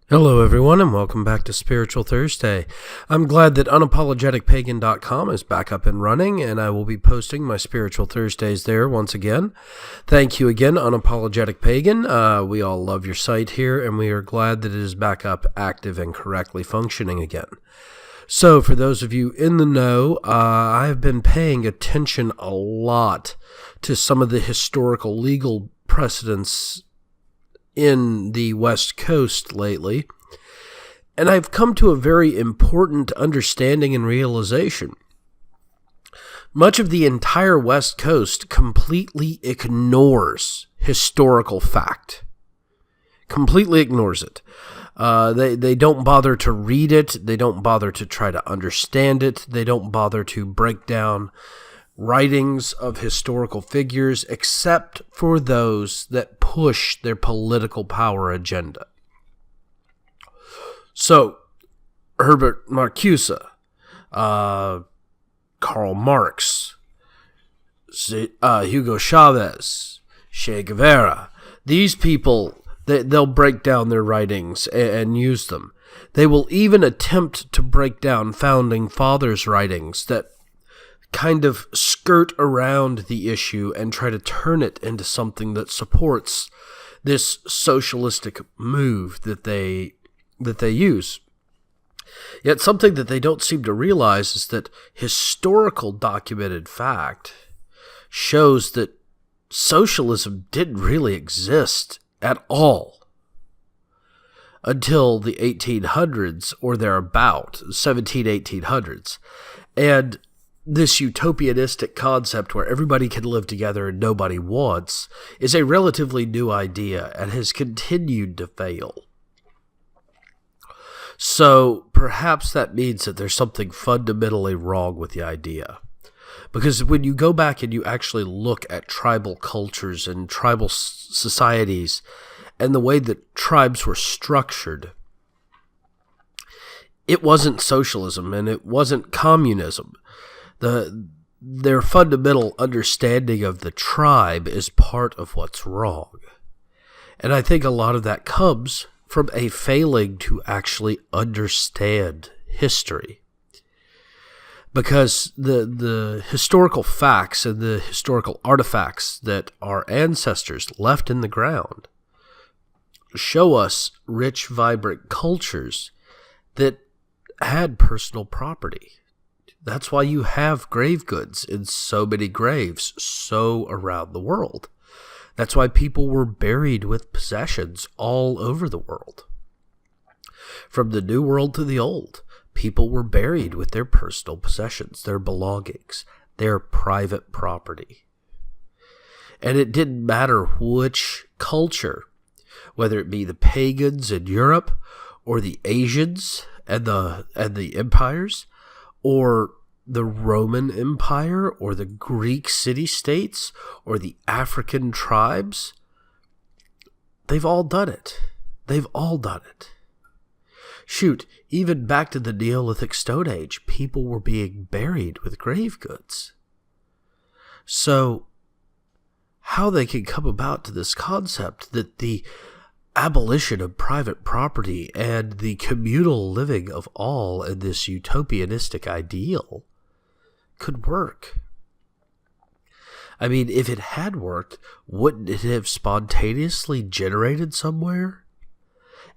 Hello, everyone, and welcome back to Spiritual Thursday. I'm glad that unapologeticpagan.com is back up and running, and I will be posting my Spiritual Thursdays there once again. Thank you again, Unapologetic Pagan. We all love your site here, and we are glad that it is back up, active, and correctly functioning again. So, for those of you in the know, I have been paying attention a lot to some of the historical legal precedents in the West Coast lately, and I've come to a very important understanding and realization. Much of the entire West Coast completely ignores historical fact. Completely ignores it. They don't bother to read it. They don't bother to try to understand it. They don't bother to break down writings of historical figures except for those that push their political power agenda. So, Herbert Marcuse, Karl Marx, Hugo Chavez, Che Guevara, these people, they'll break down their writings and use them. They will even attempt to break down Founding Fathers' writings that kind of skirt around the issue and try to turn it into something that supports this socialistic move that they use. Yet something that they don't seem to realize is that historical documented fact shows that socialism didn't really exist at all until the 1800s or thereabout, 1800s. And this utopianistic concept where everybody can live together and nobody wants is a relatively new idea and has continued to fail. So perhaps that means that there's something fundamentally wrong with the idea. Because when you go back and you actually look at tribal cultures and tribal societies and the way that tribes were structured, it wasn't socialism and it wasn't communism. Their fundamental understanding of the tribe is part of what's wrong. And I think a lot of that comes from a failing to actually understand history. Because the historical facts and the historical artifacts that our ancestors left in the ground show us rich, vibrant cultures that had personal property. That's why you have grave goods in so many graves so around the world. That's why people were buried with possessions all over the world. From the New World to the Old, people were buried with their personal possessions, their belongings, their private property. And it didn't matter which culture, whether it be the pagans in Europe or the Asians and the empires, or the Roman Empire, or the Greek city-states, or the African tribes, they've all done it. They've all done it. Shoot, even back to the Neolithic Stone Age, people were being buried with grave goods. So, how they can come about to this concept that the abolition of private property and the communal living of all in this utopianistic ideal could work. I mean, if it had worked, wouldn't it have spontaneously generated somewhere?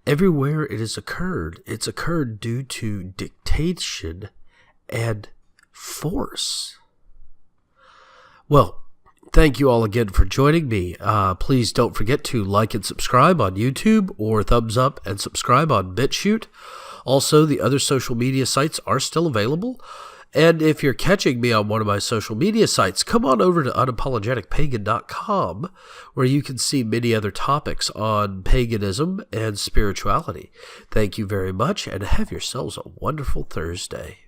Everywhere it has occurred, it's occurred due to dictation and force. Well, thank you all again for joining me. Please don't forget to like and subscribe on YouTube, or thumbs up and subscribe on BitChute. Also, the other social media sites are still available. And if you're catching me on one of my social media sites, come on over to unapologeticpagan.com, where you can see many other topics on paganism and spirituality. Thank you very much, and have yourselves a wonderful Thursday.